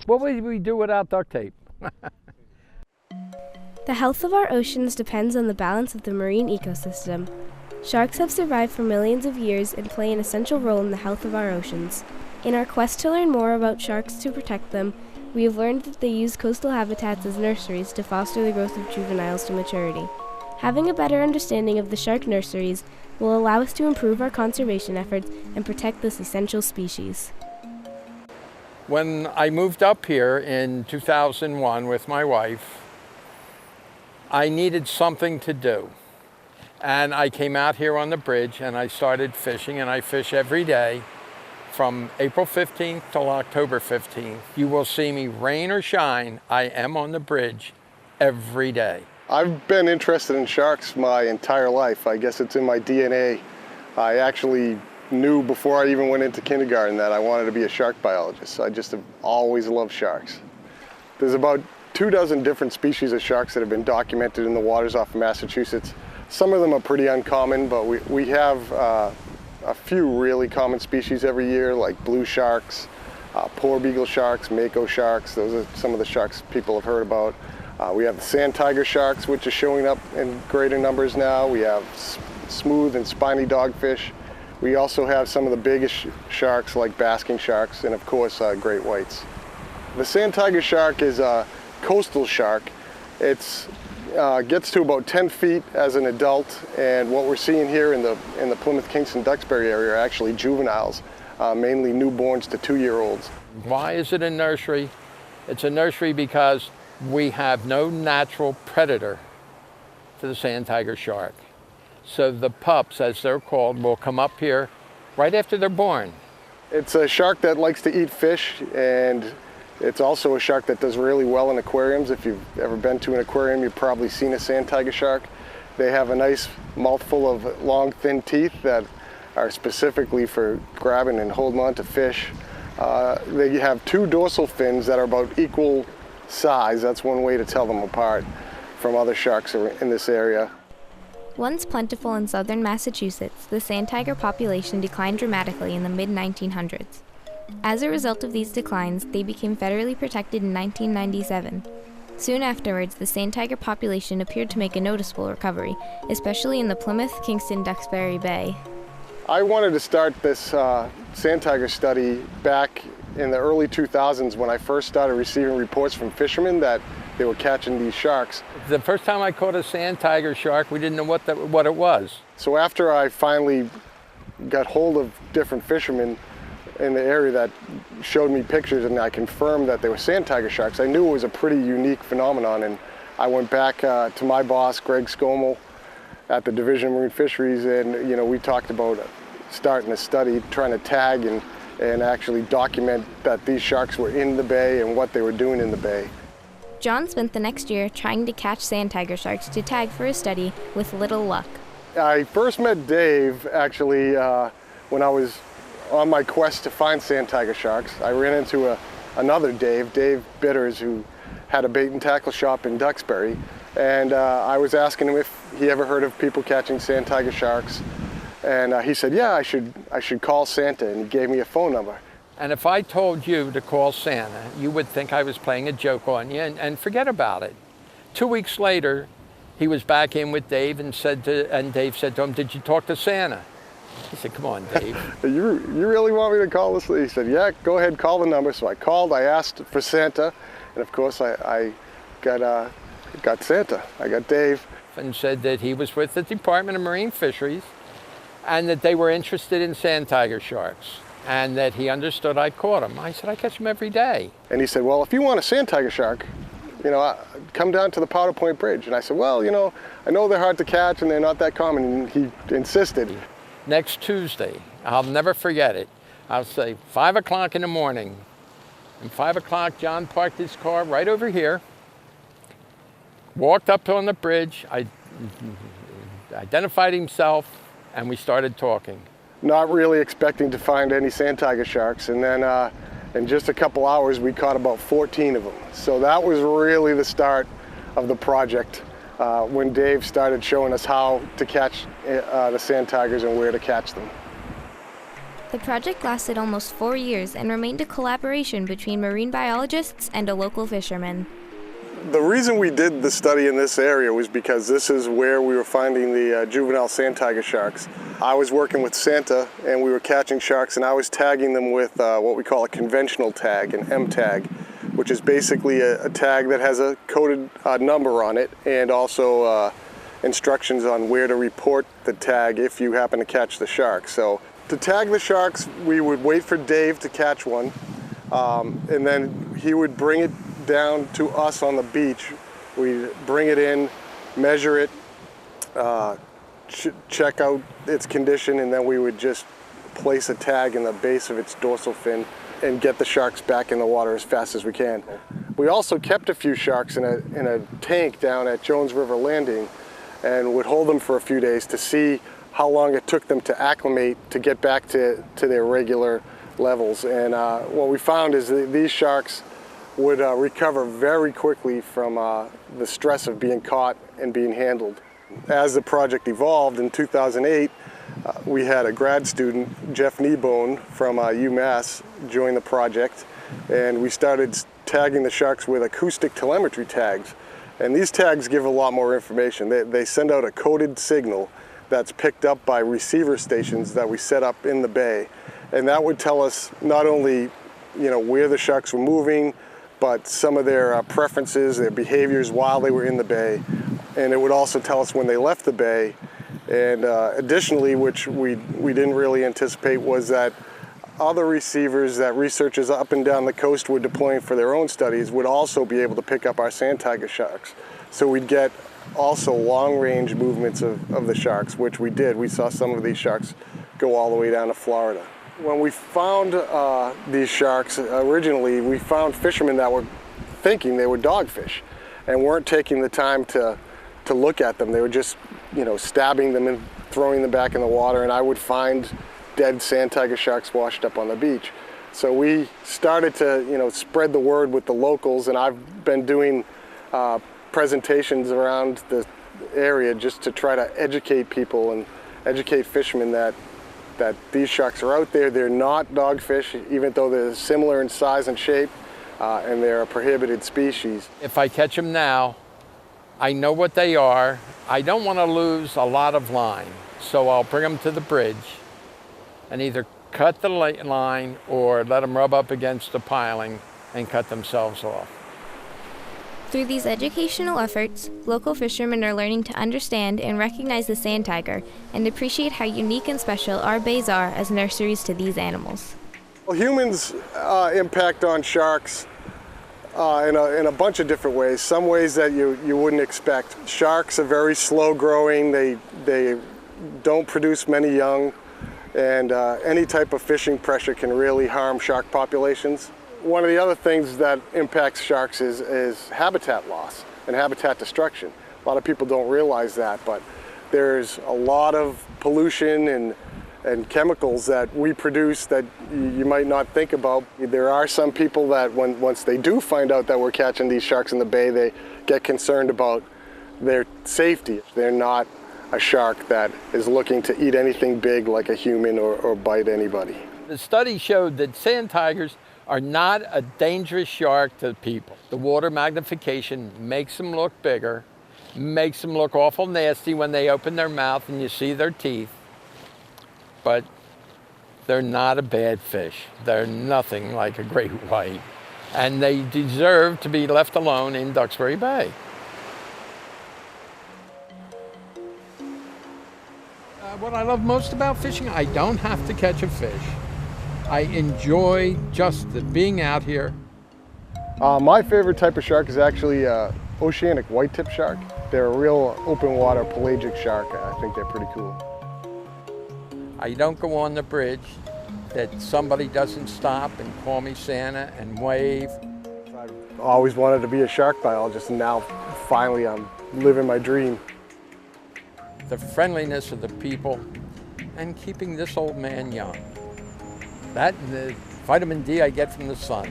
What would we do without duct tape? The health of our oceans depends on the balance of the marine ecosystem. Sharks have survived for millions of years and play an essential role in the health of our oceans. In our quest to learn more about sharks to protect them, we have learned that they use coastal habitats as nurseries to foster the growth of juveniles to maturity. Having a better understanding of the shark nurseries will allow us to improve our conservation efforts and protect this essential species. When I moved up here in 2001 with my wife, I needed something to do. And I came out here on the bridge and I started fishing, and I fish every day from April 15th till October 15th. You will see me rain or shine, I am on the bridge every day. I've been interested in sharks my entire life. I guess it's in my DNA. I actually knew before I even went into kindergarten that I wanted to be a shark biologist. I just have always loved sharks. There's about 24 different species of sharks that have been documented in the waters off of Massachusetts. Some of them are pretty uncommon, but we have a few really common species every year, like blue sharks, poor beagle sharks, mako sharks. Those are some of the sharks people have heard about. We have the sand tiger sharks, which are showing up in greater numbers now. We have smooth and spiny dogfish. We also have some of the biggest sharks like basking sharks, and of course great whites. The sand tiger shark is a coastal shark. It gets to about 10 feet as an adult, and what we're seeing here in the Plymouth, Kingston, Duxbury area are actually juveniles, mainly newborns to 2-year-olds. Why is it a nursery? It's a nursery because we have no natural predator for the sand tiger shark. So the pups, as they're called, will come up here right after they're born. It's a shark that likes to eat fish, and it's also a shark that does really well in aquariums. If you've ever been to an aquarium, you've probably seen a sand tiger shark. They have a nice mouthful of long, thin teeth that are specifically for grabbing and holding on to fish. They have 2 dorsal fins that are about equal size. That's one way to tell them apart from other sharks in this area. Once plentiful in southern Massachusetts, the sand tiger population declined dramatically in the mid-1900s. As a result of these declines, they became federally protected in 1997. Soon afterwards, the sand tiger population appeared to make a noticeable recovery, especially in the Plymouth, Kingston, Duxbury Bay. I wanted to start this sand tiger study back in the early 2000s when I first started receiving reports from fishermen that they were catching these sharks. The first time I caught a sand tiger shark, we didn't know what it was. So after I finally got hold of different fishermen in the area that showed me pictures and I confirmed that they were sand tiger sharks, I knew it was a pretty unique phenomenon, and I went back to my boss, Greg Scommel, at the Division of Marine Fisheries, and we talked about starting a study, trying to tag and actually document that these sharks were in the bay and what they were doing in the bay. John spent the next year trying to catch sand tiger sharks to tag for his study with little luck. I first met Dave actually when I was on my quest to find sand tiger sharks. I ran into another Dave Bitters, who had a bait and tackle shop in Duxbury, and I was asking him if he ever heard of people catching sand tiger sharks, and he said, yeah, I should call Santa, and he gave me a phone number. And if I told you to call Santa, you would think I was playing a joke on you and forget about it. 2 weeks later, he was back in with Dave and Dave said to him, did you talk to Santa? He said, come on, Dave. You really want me to call this? He said, yeah, go ahead, call the number. So I called, I asked for Santa, and of course I got Santa. I got Dave. And said that he was with the Department of Marine Fisheries and that they were interested in sand tiger sharks, and that he understood I caught them. I said, I catch them every day. And he said, well, if you want a sand tiger shark, come down to the Powder Point Bridge. And I said, well, I know they're hard to catch and they're not that common. And he insisted. Next Tuesday, I'll never forget it. I'll say 5 o'clock in the morning. And 5 o'clock, John parked his car right over here, walked up on the bridge, identified himself, and we started talking. Not really expecting to find any sand tiger sharks, and then in just a couple hours we caught about 14 of them. So that was really the start of the project, when Dave started showing us how to catch the sand tigers and where to catch them. The project lasted almost 4 years and remained a collaboration between marine biologists and a local fisherman. The reason we did the study in this area was because this is where we were finding the juvenile sand tiger sharks. I was working with Santa and we were catching sharks, and I was tagging them with what we call a conventional tag, an M tag, which is basically a tag that has a coded number on it, and also instructions on where to report the tag if you happen to catch the shark. So to tag the sharks, we would wait for Dave to catch one, and then he would bring it down to us on the beach. We'd bring it in, measure it, check out its condition, and then we would just place a tag in the base of its dorsal fin and get the sharks back in the water as fast as we can. We also kept a few sharks in a tank down at Jones River Landing and would hold them for a few days to see how long it took them to acclimate to get back to their regular levels. And what we found is that these sharks would recover very quickly from the stress of being caught and being handled. As the project evolved in 2008, we had a grad student, Jeff Kneebone from UMass, join the project, and we started tagging the sharks with acoustic telemetry tags. And these tags give a lot more information. They send out a coded signal that's picked up by receiver stations that we set up in the bay. And that would tell us not only, where the sharks were moving, but some of their preferences, their behaviors while they were in the bay. And it would also tell us when they left the bay. And additionally, which we didn't really anticipate, was that other receivers that researchers up and down the coast were deploying for their own studies would also be able to pick up our sand tiger sharks. So we'd get also long-range movements of the sharks, which we did. We saw some of these sharks go all the way down to Florida. When we found these sharks, originally we found fishermen that were thinking they were dogfish and weren't taking the time to look at them. They were just, stabbing them and throwing them back in the water, and I would find dead sand tiger sharks washed up on the beach. So we started to, spread the word with the locals, and I've been doing presentations around the area just to try to educate people and educate fishermen that these sharks are out there. They're not dogfish, even though they're similar in size and shape, and they're a prohibited species. If I catch them now, I know what they are. I don't want to lose a lot of line, so I'll bring them to the bridge and either cut the line or let them rub up against the piling and cut themselves off. Through these educational efforts, local fishermen are learning to understand and recognize the sand tiger and appreciate how unique and special our bays are as nurseries to these animals. Well, humans' impact on sharks in a bunch of different ways. Some ways that you wouldn't expect. Sharks are very slow growing. They don't produce many young, and any type of fishing pressure can really harm shark populations. One of the other things that impacts sharks is habitat loss and habitat destruction. A lot of people don't realize that, but there's a lot of pollution and chemicals that we produce that you might not think about. There are some people that once they do find out that we're catching these sharks in the bay, they get concerned about their safety. They're not a shark that is looking to eat anything big like a human or bite anybody. The study showed that sand tigers are not a dangerous shark to people. The water magnification makes them look bigger, makes them look awful nasty when they open their mouth and you see their teeth, but they're not a bad fish. They're nothing like a great white, and they deserve to be left alone in Duxbury Bay. What I love most about fishing, I don't have to catch a fish. I enjoy just being out here. My favorite type of shark is actually oceanic white-tip shark. They're a real open water pelagic shark. I think they're pretty cool. I don't go on the bridge that somebody doesn't stop and call me Santa and wave. I've always wanted to be a shark biologist, and now finally I'm living my dream. The friendliness of the people and keeping this old man young. That and the vitamin D I get from the sun.